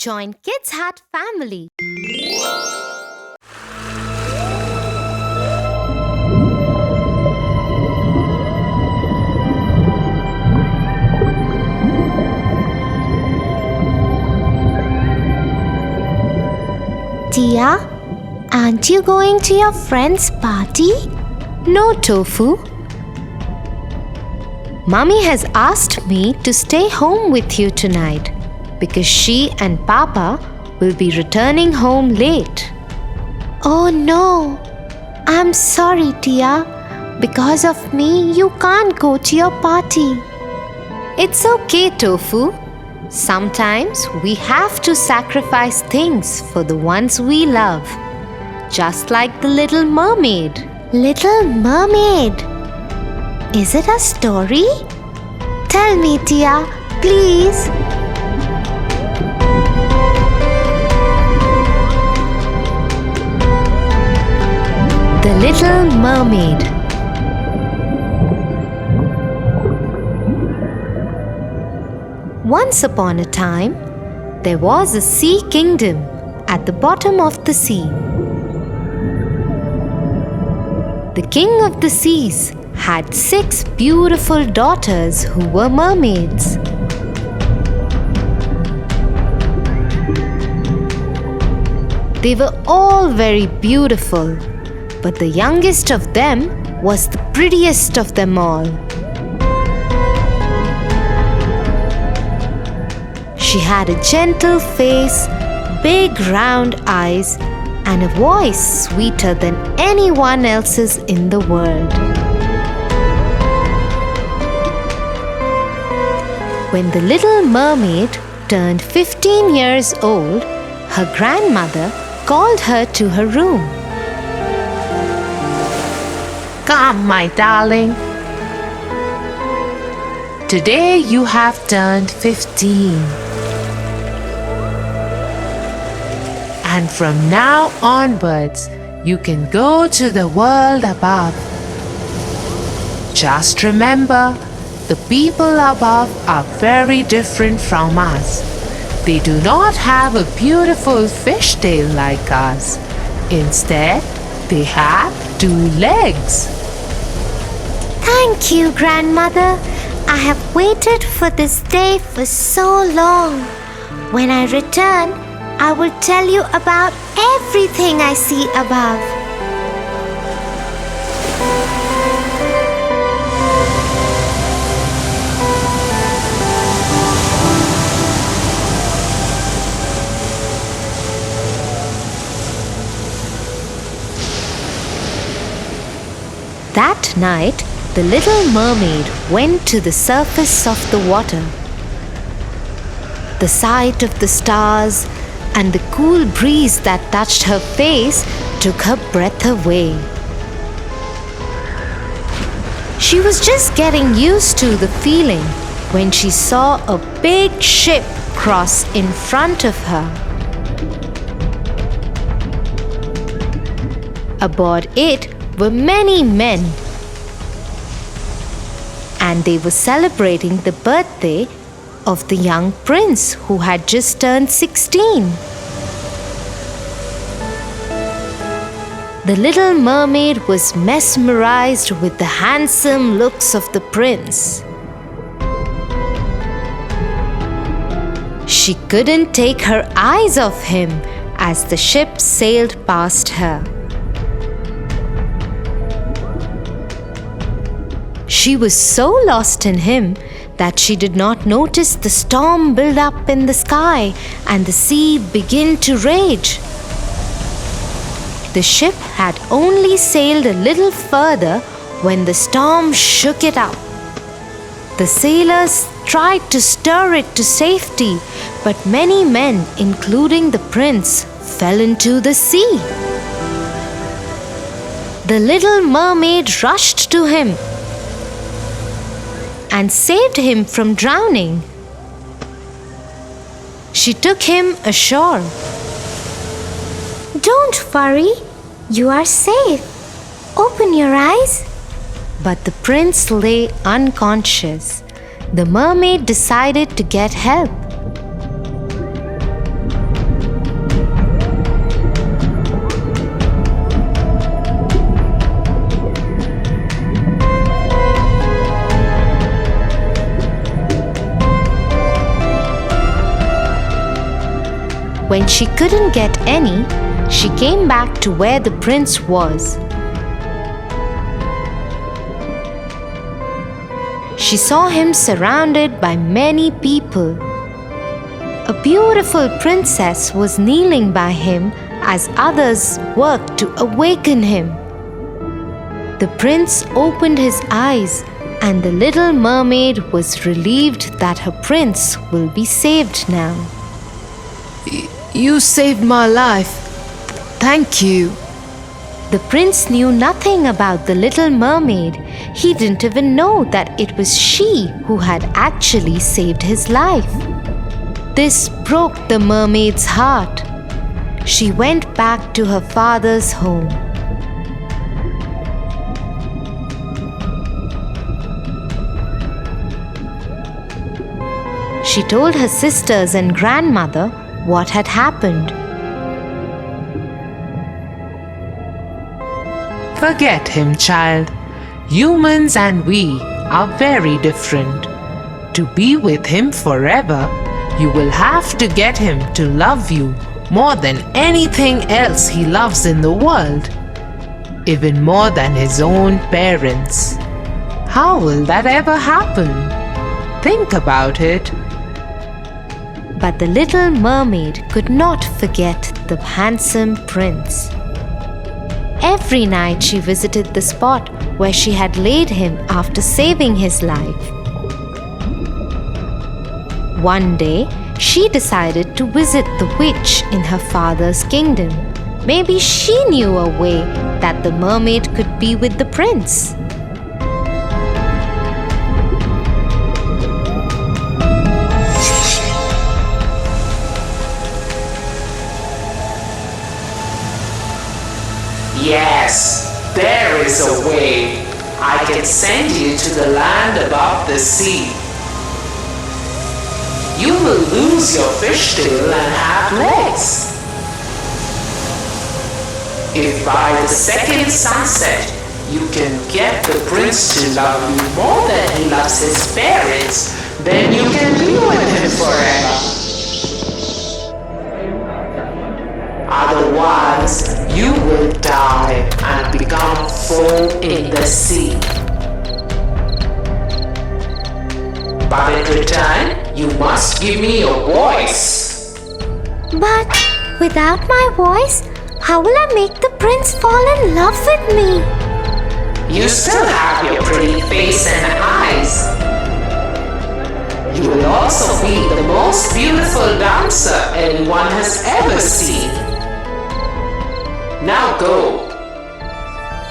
Join Kids Hut family. Tia, aren't you going to your friend's party? No, Tofu. Mummy has asked me to stay home with you tonight because she and Papa will be returning home late. Oh no, I'm sorry, Tia. Because of me, you can't go to your party. It's okay, Tofu. Sometimes we have to sacrifice things for the ones we love. Just like the Little Mermaid. Little Mermaid. Is it a story? Tell me, Tia, please. The Little Mermaid. Once upon a time, there was a sea kingdom at the bottom of the sea. The king of the seas had 6 beautiful daughters who were mermaids. They were all very beautiful, but the youngest of them was the prettiest of them all. She had a gentle face, big round eyes, and a voice sweeter than anyone else's in the world. When the Little Mermaid turned 15 years old, her grandmother called her to her room. Come, my darling. Today you have turned 15. And from now onwards, you can go to the world above. Just remember, the people above are very different from us. They do not have a beautiful fishtail like us. Instead, they have 2 legs. Thank you, Grandmother. I have waited for this day for so long. When I return, I will tell you about everything I see above. That night, the Little Mermaid went to the surface of the water. The sight of the stars and the cool breeze that touched her face took her breath away. She was just getting used to the feeling when she saw a big ship cross in front of her. Aboard it were many men, and they were celebrating the birthday of the young prince who had just turned 16. The Little Mermaid was mesmerized with the handsome looks of the prince. She couldn't take her eyes off him as the ship sailed past her. She was so lost in him that she did not notice the storm build up in the sky and the sea begin to rage. The ship had only sailed a little further when the storm shook it up. The sailors tried to stir it to safety, but many men, including the prince, fell into the sea. The Little Mermaid rushed to him and saved him from drowning. She took him ashore. Don't worry, you are safe. Open your eyes. But the prince lay unconscious. The mermaid decided to get help. When she couldn't get any, she came back to where the prince was. She saw him surrounded by many people. A beautiful princess was kneeling by him as others worked to awaken him. The prince opened his eyes, and the little mermaid was relieved that her prince will be saved now. You saved my life. Thank you. The prince knew nothing about the little mermaid. He didn't even know that it was she who had actually saved his life. This broke the mermaid's heart. She went back to her father's home. She told her sisters and grandmother what had happened. Forget him, child. Humans and we are very different. To be with him forever, you will have to get him to love you more than anything else he loves in the world, even more than his own parents. How will that ever happen? Think about it. But the little mermaid could not forget the handsome prince. Every night she visited the spot where she had laid him after saving his life. One day, she decided to visit the witch in her father's kingdom. Maybe she knew a way that the mermaid could be with the prince. Yes, there is a way. I can send you to the land above the sea. You will lose your fishtail and have legs. If by the second sunset you can get the prince to love you more than he loves his parents, then you can be with him forever. Otherwise, you will die and become foam in the sea. But in return, you must give me your voice. But without my voice, how will I make the prince fall in love with me? You still have your pretty face and eyes. You will also be the most beautiful dancer anyone has ever seen. Now go.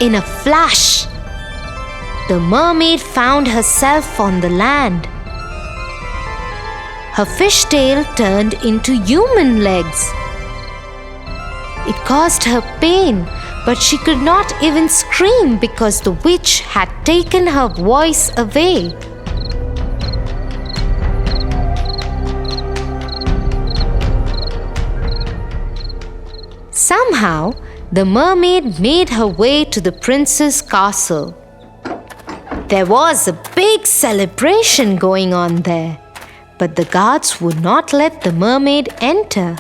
In a flash, the mermaid found herself on the land. Her fishtail turned into human legs. It caused her pain, but she could not even scream because the witch had taken her voice away. Somehow, the mermaid made her way to the prince's castle. There was a big celebration going on there, but the guards would not let the mermaid enter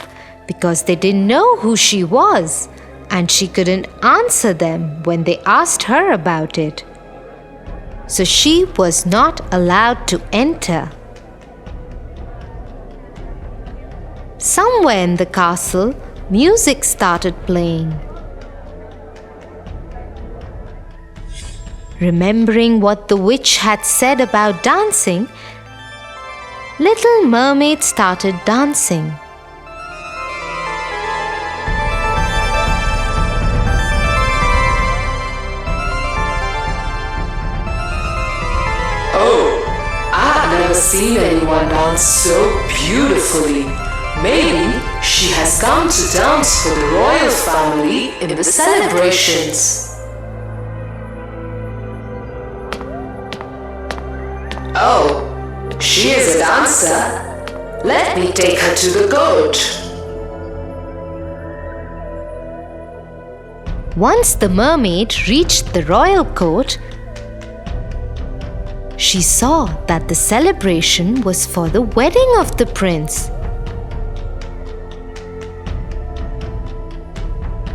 because they didn't know who she was, and she couldn't answer them when they asked her about it. So she was not allowed to enter. Somewhere in the castle, music started playing. Remembering what the witch had said about dancing, Little Mermaid started dancing. Oh, I've never seen anyone dance so beautifully. Maybe she has come to dance for the royal family in the celebrations. Oh, she is a dancer. Let me take her to the goat. Once the mermaid reached the royal court, she saw that the celebration was for the wedding of the prince.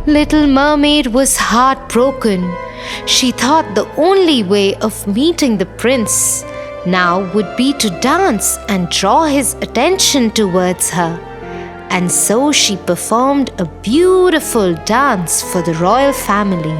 Little Mermaid was heartbroken. She thought the only way of meeting the prince now would be to dance and draw his attention towards her. And so she performed a beautiful dance for the royal family.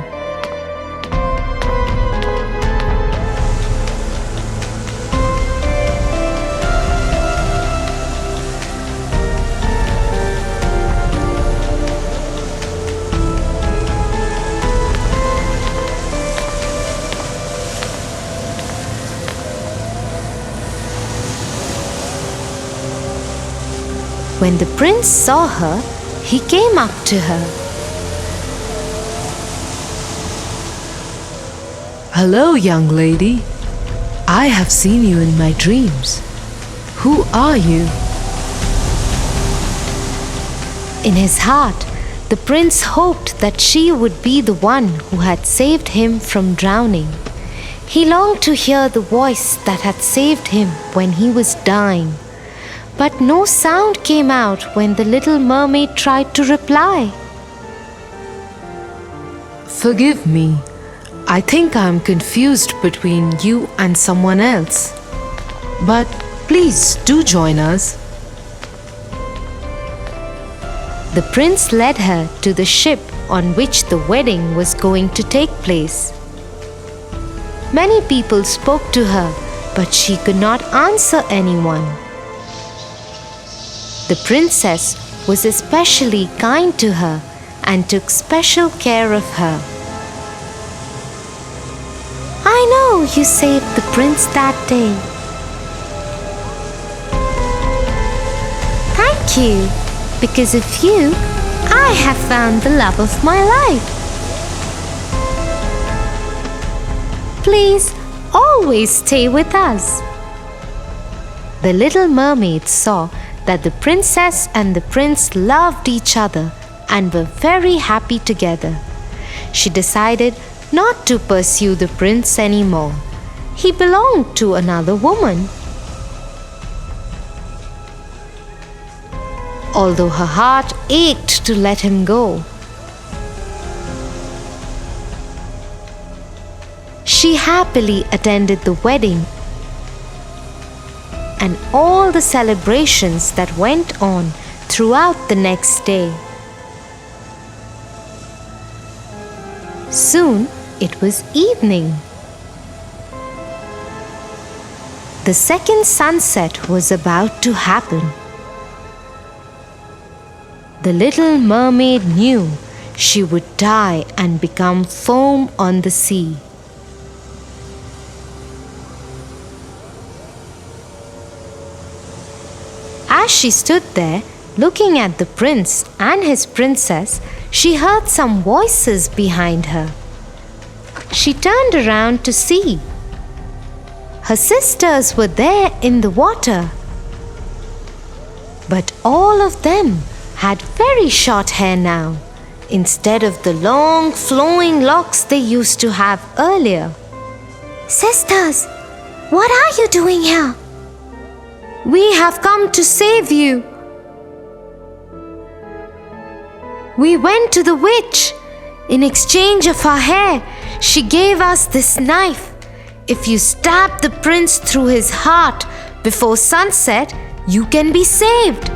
When the prince saw her, he came up to her. Hello, young lady. I have seen you in my dreams. Who are you? In his heart, the prince hoped that she would be the one who had saved him from drowning. He longed to hear the voice that had saved him when he was dying. But no sound came out when the little mermaid tried to reply. Forgive me. I think I'm confused between you and someone else. But please do join us. The prince led her to the ship on which the wedding was going to take place. Many people spoke to her, but she could not answer anyone. The princess was especially kind to her and took special care of her. I know you saved the prince that day. Thank you. Because of you, I have found the love of my life. Please always stay with us. The little mermaid saw that the princess and the prince loved each other and were very happy together. She decided not to pursue the prince anymore. He belonged to another woman. Although her heart ached to let him go, she happily attended the wedding and all the celebrations that went on throughout the next day. Soon it was evening. The second sunset was about to happen. The little mermaid knew she would die and become foam on the sea. As she stood there, looking at the prince and his princess, she heard some voices behind her. She turned around to see. Her sisters were there in the water. But all of them had very short hair now, instead of the long flowing locks they used to have earlier. Sisters, what are you doing here? We have come to save you. We went to the witch. In exchange of her hair, she gave us this knife. If you stab the prince through his heart before sunset, you can be saved.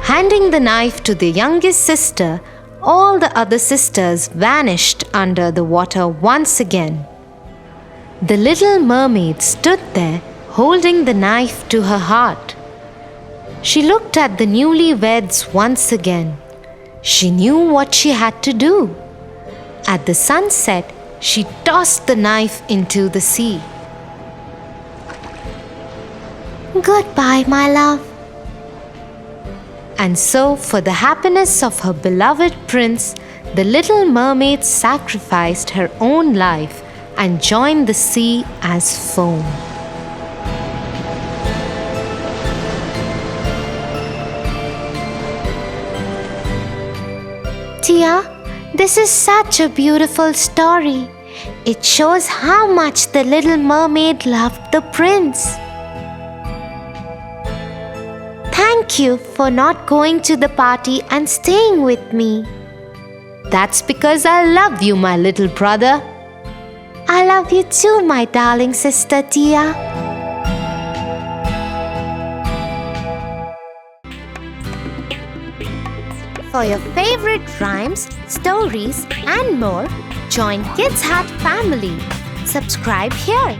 Handing the knife to the youngest sister, all the other sisters vanished under the water once again. The little mermaid stood there holding the knife to her heart. She looked at the newlyweds once again. She knew what she had to do. At the sunset, she tossed the knife into the sea. Goodbye, my love. And so, for the happiness of her beloved prince, the little mermaid sacrificed her own life and joined the sea as foam. Tia, this is such a beautiful story. It shows how much the little mermaid loved the prince. Thank Thank you for not going to the party and staying with me. That's because I love you, my little brother. I love you too, my darling sister Tia. For your favorite rhymes, stories, and more, join Kids Heart family. Subscribe here.